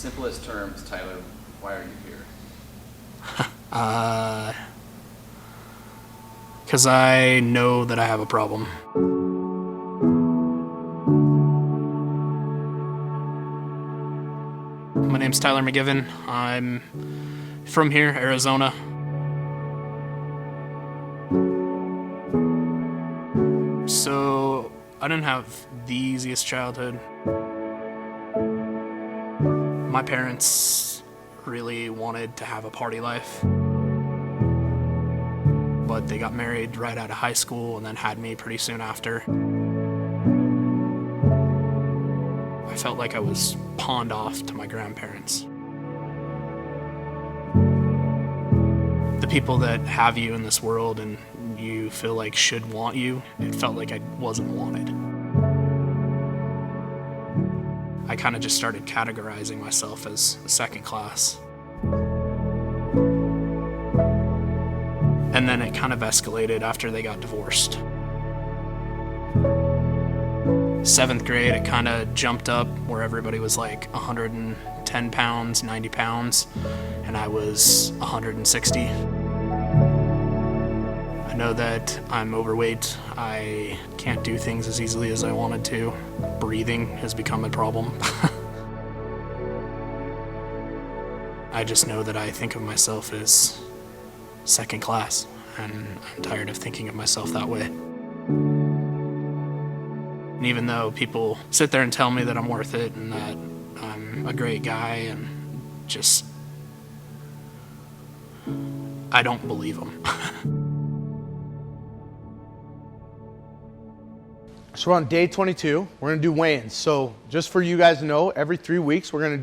simplest terms, Tyler, why are you here? Because I know that I have a problem. My name's Tyler McGivern. I'm from here, Arizona. So I didn't have the easiest childhood. My parents really wanted to have a party life, but they got married right out of high school and then had me pretty soon after. I felt like I was pawned off to my grandparents. The people that have you in this world and you feel like should want you, it felt like I wasn't wanted. I kind of just started categorizing myself as second class. And then it kind of escalated after they got divorced. 7th grade, it kind of jumped up where everybody was like 110 pounds, 90 pounds, and I was 160. I know that I'm overweight. I can't do things as easily as I wanted to. Breathing has become a problem. I just know that I think of myself as second class, and I'm tired of thinking of myself that way. And even though people sit there and tell me that I'm worth it and that I'm a great guy, and just, I don't believe them. So we're on day 22. We're gonna do weigh-ins. So just for you guys to know, every 3 weeks we're gonna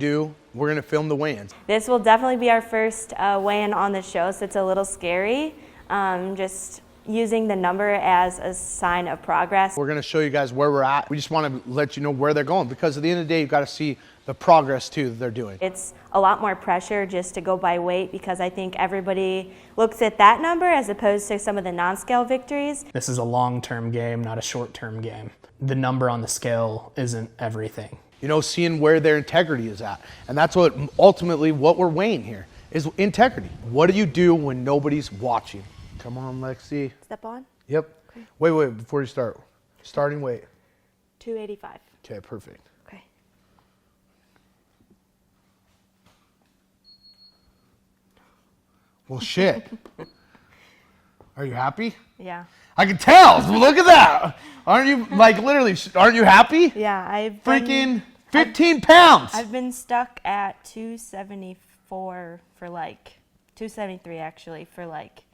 film the weigh-ins. This will definitely be our first weigh-in on the show, so it's a little scary. Just using the number as a sign of progress. We're gonna show you guys where we're at. We just wanna let you know where they're going, because at the end of the day, you've gotta see the progress too that they're doing. It's a lot more pressure just to go by weight, because I think everybody looks at that number as opposed to some of the non-scale victories. This is a long-term game, not a short-term game. The number on the scale isn't everything. You know, seeing where their integrity is at. And that's what ultimately what we're weighing here is integrity. What do you do when nobody's watching? Come on, Lexi. Step on. Yep. Okay. Wait, before you start. Starting weight. 285. Okay, perfect. Okay. Well, shit. Are you happy? Yeah. I can tell. Look at that. Aren't you, like, literally, aren't you happy? Yeah, I've Freaking 15 pounds. I've been stuck at 274 for like 273 actually for like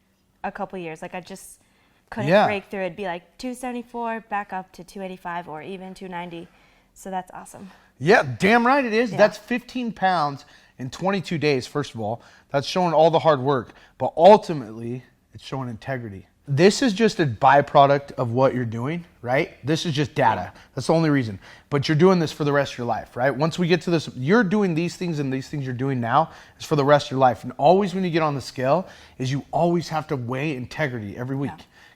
a couple years. Like I just couldn't break through. It'd be like 274 back up to 285 or even 290. So that's awesome. Yeah, damn right it is. Yeah. That's 15 pounds in 22 days, first of all. That's showing all the hard work. But ultimately, it's showing integrity. This is just a byproduct of what you're doing, right? This is just data. That's the only reason. But you're doing this for the rest of your life, right? Once we get to this, you're doing these things, and these things you're doing now is for the rest of your life. And always when you get on the scale is you always have to weigh integrity every week,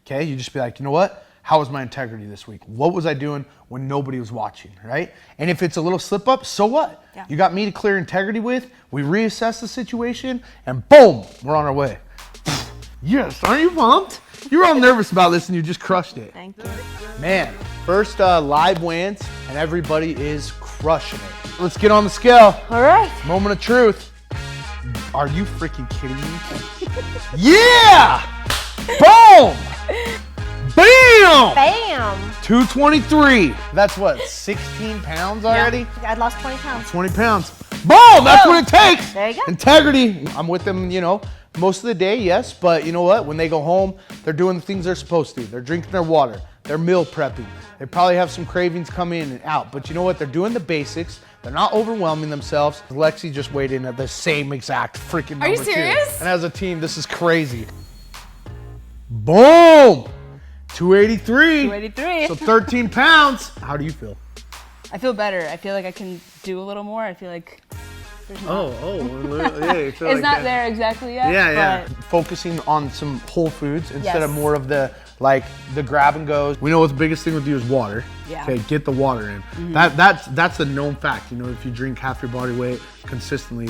okay? You just be like, you know what? How was my integrity this week? What was I doing when nobody was watching, right? And if it's a little slip up, so what? Yeah. You got me to clear integrity with, we reassess the situation, and boom, we're on our way. Yes, aren't you pumped? You were all nervous about this and you just crushed it. Thank you. Man, first live weigh-ins and everybody is crushing it. Let's get on the scale. All right. Moment of truth. Are you freaking kidding me? Yeah! Boom! Bam! Bam! 223. That's what, 16 pounds already? Yeah, I lost 20 pounds. 20 pounds. Boom! That's what it takes. There you go. Integrity. I'm with them, you know, most of the day, yes, but you know what? When they go home, they're doing the things they're supposed to. They're drinking their water. They're meal prepping. They probably have some cravings coming in and out, but you know what? They're doing the basics. They're not overwhelming themselves. Lexi just weighed in at the same exact freaking number. Are you serious? Too. And as a team, this is crazy. Boom! 283. 283. So 13 pounds. How do you feel? I feel better. I feel like I can do a little more. I feel like there's not. Yeah, you feel It's like not that. there exactly yet. Yeah. But Focusing on some whole foods instead of more of the like the grab and goes. We know what the biggest thing with you is water. Yeah. Okay, get the water in. That's a known fact. You know, if you drink half your body weight consistently,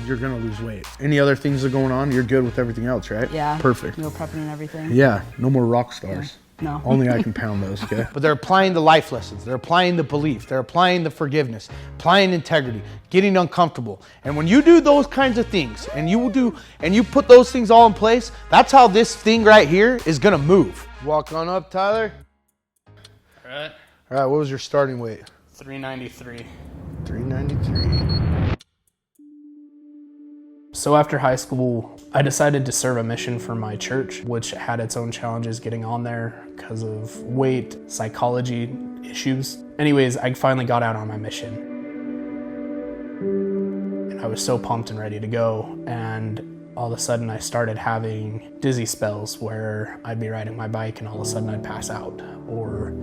you're gonna lose weight. Any other things that are going on, you're good with everything else, right? Yeah. Perfect. Meal prepping and everything. Yeah, no more rock stars. No. Only I can pound those, okay? But they're applying the life lessons. They're applying the belief. They're applying the forgiveness, applying integrity, getting uncomfortable. And when you do those kinds of things and you put those things all in place, that's how this thing right here is gonna move. Walk on up, Tyler. All right. All right, what was your starting weight? 393. 393. So after high school, I decided to serve a mission for my church, which had its own challenges getting on there because of weight, psychology issues. Anyways, I finally got out on my mission. And I was so pumped and ready to go. And all of a sudden I started having dizzy spells where I'd be riding my bike and all of a sudden I'd pass out. Or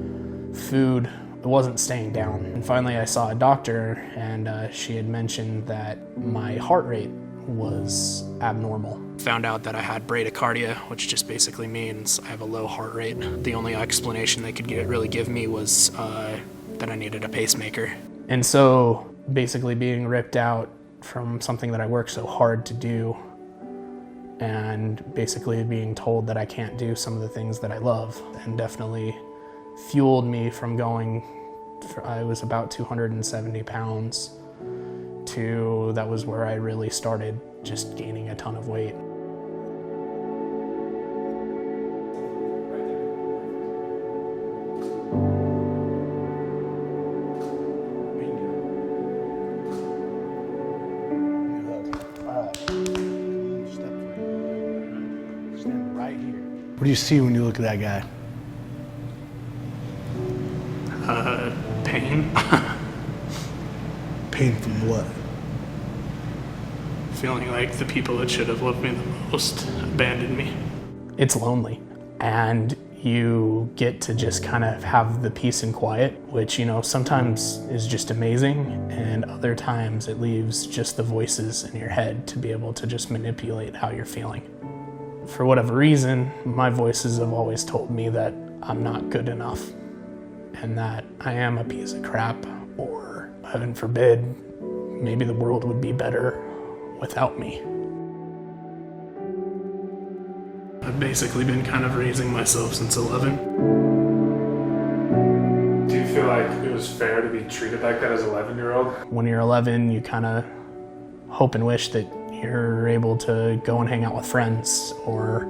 food, it wasn't staying down. And finally I saw a doctor and she had mentioned that my heart rate was abnormal. Found out that I had bradycardia, which just basically means I have a low heart rate. The only explanation they could really give me was that I needed a pacemaker. And so basically being ripped out from something that I worked so hard to do and basically being told that I can't do some of the things that I love, and definitely fueled me from going, I was about 270 pounds, to that was where I really started just gaining a ton of weight. Stand right here. What do you see when you look at that guy? Pain. Pain from what? Feeling like the people that should have loved me the most abandoned me. It's lonely, and you get to just kind of have the peace and quiet, which, you know, sometimes is just amazing, and other times it leaves just the voices in your head to be able to just manipulate how you're feeling. For whatever reason, my voices have always told me that I'm not good enough, and that I am a piece of crap, or heaven forbid, maybe the world would be better without me. I've basically been kind of raising myself since 11. Do you feel like it was fair to be treated like that as an 11-year-old? When you're 11, you kind of hope and wish that you're able to go and hang out with friends, or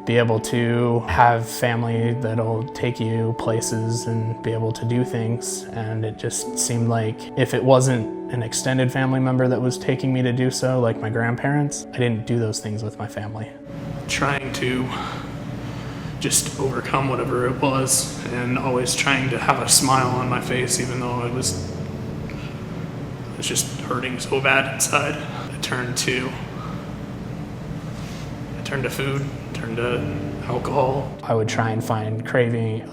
be able to have family that'll take you places and be able to do things. And it just seemed like if it wasn't an extended family member that was taking me to do so, like my grandparents, I didn't do those things with my family. Trying to just overcome whatever it was, and always trying to have a smile on my face even though I was just hurting so bad inside. I turned to food, turned to alcohol. I would try and find craving,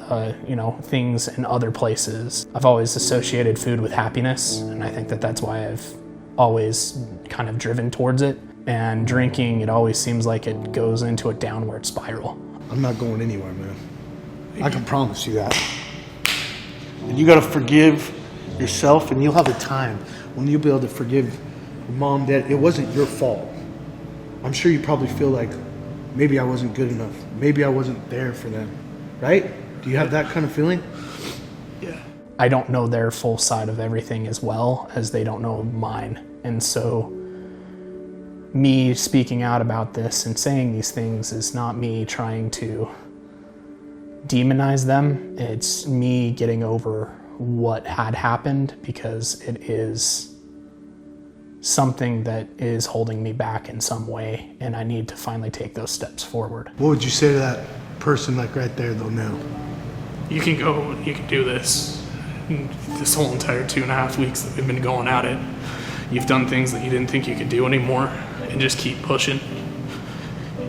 things in other places. I've always associated food with happiness, and I think that that's why I've always kind of driven towards it. And drinking, it always seems like it goes into a downward spiral. I'm not going anywhere, man. I can promise you that. And you gotta forgive yourself, and you'll have a time when you'll be able to forgive your mom, dad. It wasn't your fault. I'm sure you probably feel like maybe I wasn't good enough. Maybe I wasn't there for them, right? Do you have that kind of feeling? Yeah. I don't know their full side of everything as well as they don't know mine. And so me speaking out about this and saying these things is not me trying to demonize them. It's me getting over what had happened, because it is something that is holding me back in some way, and I need to finally take those steps forward. What would you say to that person, like right there though now? You can go and you can do this. This whole entire 2.5 weeks that we've been going at it, you've done things that you didn't think you could do anymore, and just keep pushing.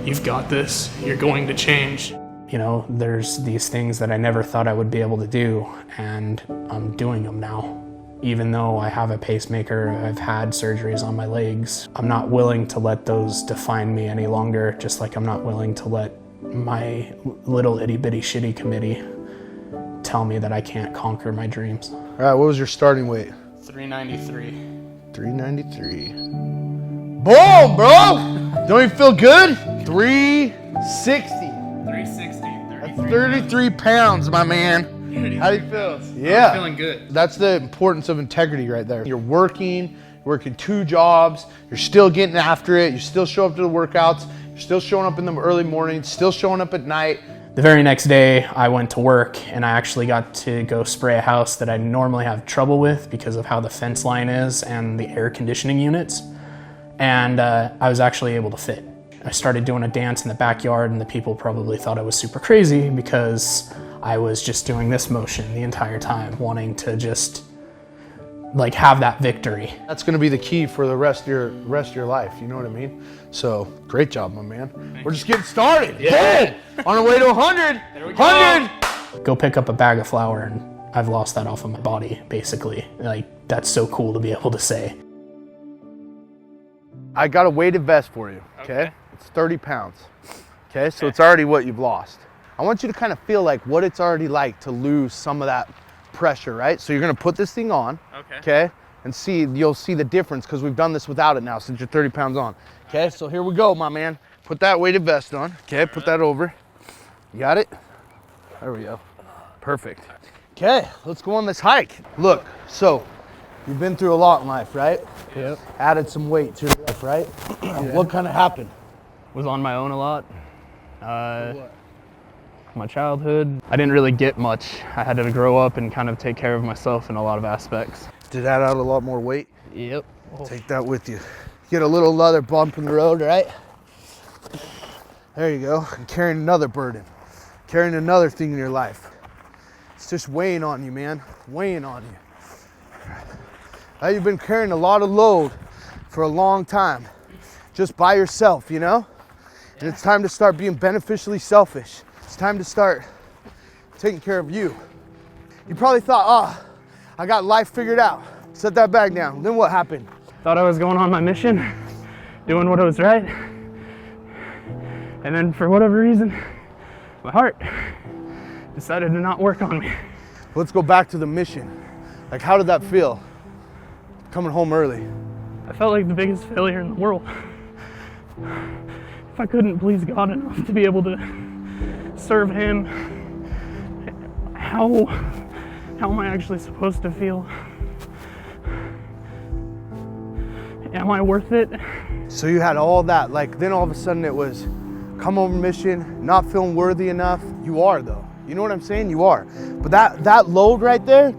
You've got this. You're going to change. You know, there's these things that I never thought I would be able to do, and I'm doing them now. Even though I have a pacemaker, I've had surgeries on my legs, I'm not willing to let those define me any longer, just like I'm not willing to let my little itty bitty shitty committee tell me that I can't conquer my dreams. All right, what was your starting weight? 393. 393. Boom, bro! Don't you feel good? 360. 360. That's 33 pounds, my man. How do you feel? Yeah. I'm feeling good. That's the importance of integrity right there. You're working 2 jobs, you're still getting after it, you still show up to the workouts, you're still showing up in the early mornings, still showing up at night. The very next day, I went to work and I actually got to go spray a house that I normally have trouble with because of how the fence line is and the air conditioning units. And I was actually able to fit. I started doing a dance in the backyard and the people probably thought I was super crazy because I was just doing this motion the entire time, wanting to just like have that victory. That's going to be the key for the rest of your life. You know what I mean? So great job, my man. We're just getting started. Yeah. On our way to 100. There we go. 100. Go pick up a bag of flour and I've lost that off of my body, basically. Like, that's so cool to be able to say. I got a weighted vest for you. Okay. It's 30 pounds. Okay. So it's already what you've lost. I want you to kind of feel like what it's already like to lose some of that pressure, right? So you're going to put this thing on. Okay. And you'll see the difference because we've done this without it now since you're 30 pounds on. Okay, so here we go, my man. Put that weighted vest on. Okay, put that over. You got it? There we go. Perfect. Okay, let's go on this hike. Look, so you've been through a lot in life, right? Yep. Added some weight to your life, right? What kind of happened? Was on my own a lot. My childhood, I didn't really get much. I had to grow up and kind of take care of myself in a lot of aspects. Did add out a lot more weight? Yep. Take that with you. Get a little leather bump in the road, right? There you go. And carrying another burden. Carrying another thing in your life. It's just weighing on you, man. Weighing on you. Now you've been carrying a lot of load for a long time. Just by yourself, you know? And it's time to start being beneficially selfish. It's time to start taking care of you. You probably thought, I got life figured out. Set that bag down. Then what happened? Thought I was going on my mission, doing what was right. And then for whatever reason, my heart decided to not work on me. Let's go back to the mission. Like, how did that feel? Coming home early. I felt like the biggest failure in the world. If I couldn't please God enough to be able to serve Him, how am I actually supposed to feel? Am I worth it? So you had all that, like, then all of a sudden it was come home mission, not feeling worthy enough. You are, though. You know what I'm saying? You are. But that load right there,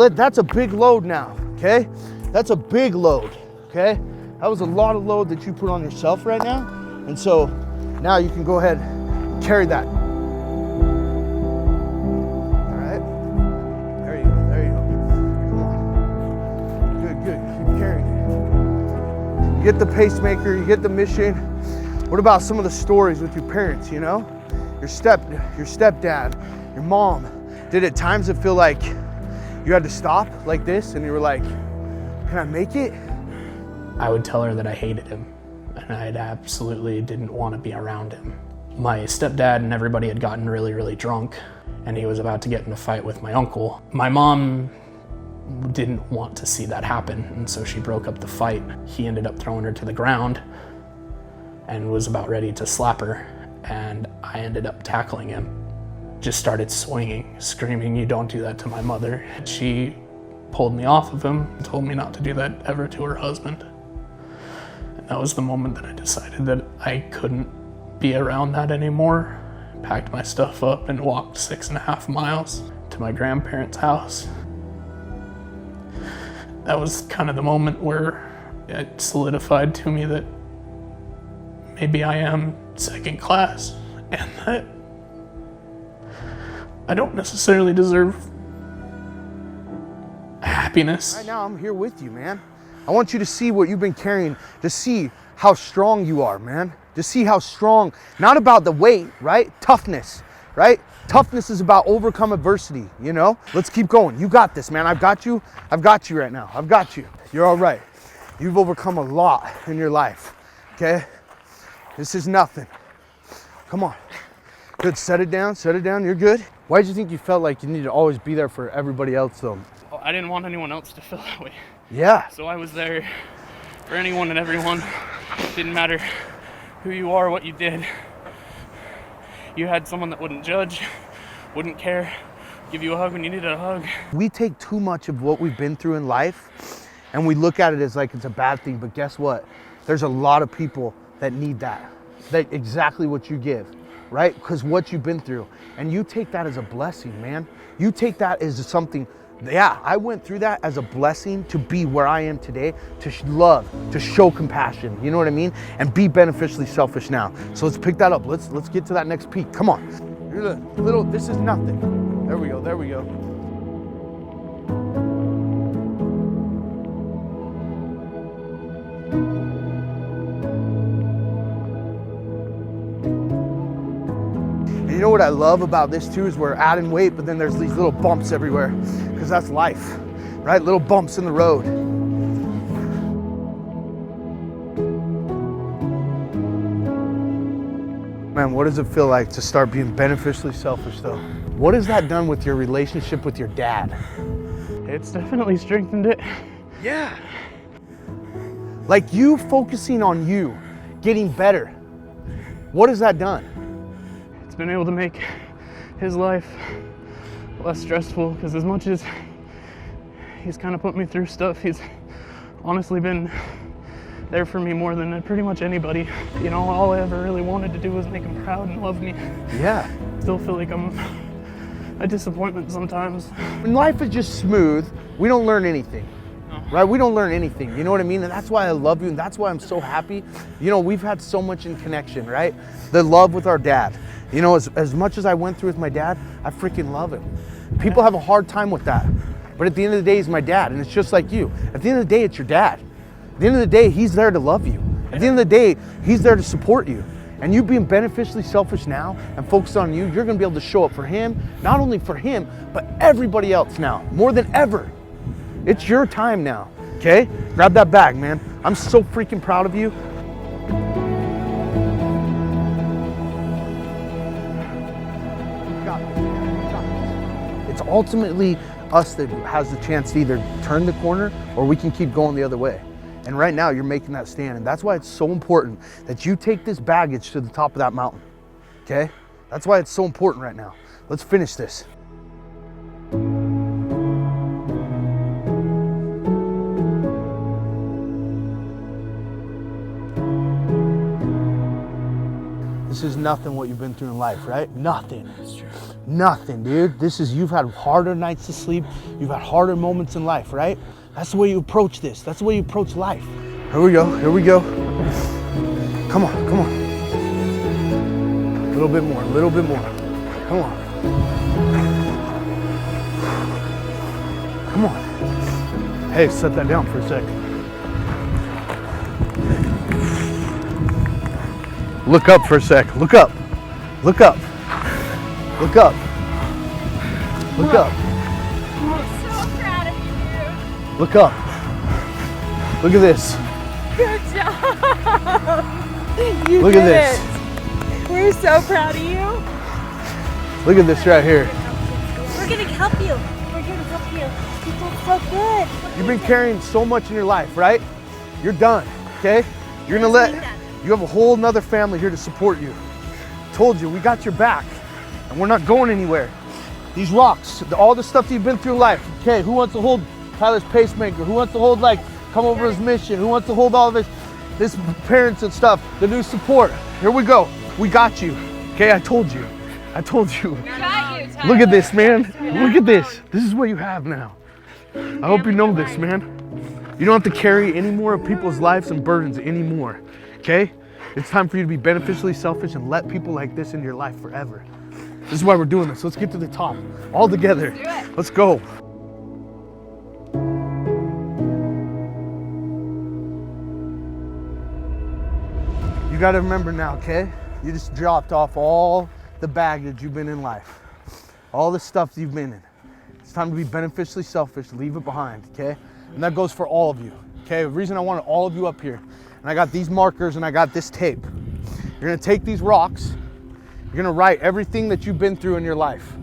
that's a big load now, okay? That's a big load, okay? That was a lot of load that you put on yourself right now. And so now you can go ahead and carry that. All right? There you go. Come on. Good. Keep carrying it. You get the pacemaker, you get the mission. What about some of the stories with your parents, you know? Your stepdad, your mom. Did at times it feel like you had to stop like this and you were like, can I make it? I would tell her that I hated him and I absolutely didn't want to be around him. My stepdad and everybody had gotten really, really drunk and he was about to get in a fight with my uncle. My mom didn't want to see that happen, and so she broke up the fight. He ended up throwing her to the ground and was about ready to slap her, and I ended up tackling him. Just started swinging, screaming, "You don't do that to my mother." She pulled me off of him and told me not to do that ever to her husband. And that was the moment that I decided that I couldn't be around that anymore. Packed my stuff up and walked 6.5 miles to my grandparents' house. That was kind of the moment where it solidified to me that maybe I am second class and that I don't necessarily deserve happiness. Right now, I'm here with you, man. I want you to see what you've been carrying, to see how strong you are, man. To see how strong, not about the weight, right? Toughness, right? Toughness is about overcome adversity, you know? Let's keep going. You got this, man. I've got you right now. I've got you. You're all right. You've overcome a lot in your life, okay? This is nothing. Come on. Good, set it down, you're good. Why did you think you felt like you needed to always be there for everybody else though? I didn't want anyone else to feel that way. Yeah. So I was there for anyone and everyone. Didn't matter who you are, what you did. You had someone that wouldn't judge, wouldn't care, give you a hug when you needed a hug. We take too much of what we've been through in life and we look at it as like it's a bad thing, but guess what? There's a lot of people that need that exactly what you give, right? Because what you've been through, and you take that as a blessing, man. You take that as something, yeah, I went through that as a blessing to be where I am today, to love, to show compassion, you know what I mean? And be beneficially selfish now. So let's pick that up. Let's get to that next peak. Come on. You're the little, this is nothing. There we go, there we go. You know what I love about this too is we're adding weight, but then there's these little bumps everywhere because that's life, right? Little bumps in the road. Man, what does it feel like to start being beneficially selfish though? What has that done with your relationship with your dad? It's definitely strengthened it. Yeah. Like you focusing on you, getting better. What has that done? It's been able to make his life less stressful, because as much as he's kind of put me through stuff, he's honestly been there for me more than pretty much anybody. You know, all I ever really wanted to do was make him proud and love me. Yeah. Still feel like I'm a disappointment sometimes. When life is just smooth, we don't learn anything. Right? We don't learn anything, you know what I mean? And that's why I love you, and that's why I'm so happy. You know, we've had so much in connection, right? The love with our dad. You know, as much as I went through with my dad, I freaking love him. People have a hard time with that. But at the end of the day, he's my dad, and it's just like you. At the end of the day, it's your dad. At the end of the day, he's there to love you. At the end of the day, he's there to support you. And you being beneficially selfish now and focused on you, you're gonna be able to show up for him, not only for him, but everybody else now, more than ever. It's your time now, okay? Grab that bag, man. I'm so freaking proud of you. It's ultimately us that has the chance to either turn the corner or we can keep going the other way. And right now you're making that stand. And that's why it's so important that you take this baggage to the top of that mountain, okay? That's why it's so important right now. Let's finish this. This is nothing what you've been through in life, right? Nothing. Nothing, dude. This is, you've had harder nights to sleep. You've had harder moments in life, right? That's the way you approach this. That's the way you approach life. Here we go, here we go. Come on, come on. A little bit more, a little bit more. Come on. Come on. Hey, set that down for a sec. Look up for a sec. Look up. Look up. Look up. Look up. I'm so proud of you, dude. Look up. Look at this. Good job. You Look did at this. it. We're so proud of you. Look at this right here. We're gonna help you. We're gonna help you. You did so good. You've been carrying so much in your life, right? You're done, okay? You're gonna let, you have a whole nother family here to support you. Told you, we got your back, and we're not going anywhere. These rocks, all the stuff that you've been through in life, okay, who wants to hold Tyler's pacemaker? Who wants to hold, like, come over his mission? Who wants to hold all of this parents and stuff, the new support? Here we go. We got you, okay? I told you. I told you. We got you, Tyler. Look at this, man. Look at this. This is what you have now. I hope you know this, man. You don't have to carry any more of people's lives and burdens anymore, okay? It's time for you to be beneficially selfish and let people like this into your life forever. This is why we're doing this. Let's get to the top, all together. Let's go. You gotta remember now, okay? You just dropped off all the baggage you've been in life, all the stuff you've been in. It's time to be beneficially selfish, leave it behind, okay? And that goes for all of you, okay? The reason I wanted all of you up here, and I got these markers and I got this tape. You're gonna take these rocks You're gonna write everything that you've been through in your life.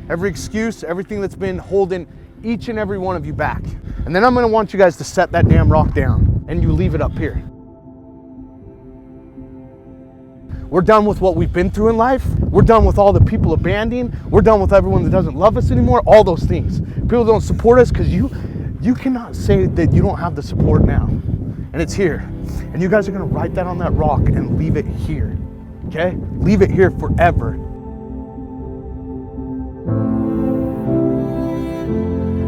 Every excuse, everything that's been holding each and every one of you back. And then I'm gonna want you guys to set that damn rock down and you leave it up here. We're done with what we've been through in life. We're done with all the people abandoning. We're done with everyone that doesn't love us anymore. All those things. People don't support us because you cannot say that you don't have the support now. And it's here. And you guys are gonna write that on that rock and leave it here. Okay? Leave it here forever.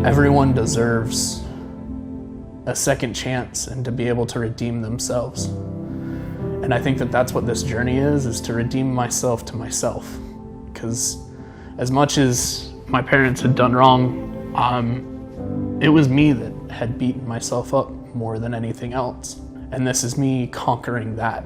Everyone deserves a second chance and to be able to redeem themselves. And I think that that's what this journey is to redeem myself to myself. Because as much as my parents had done wrong, it was me that had beaten myself up more than anything else. And this is me conquering that.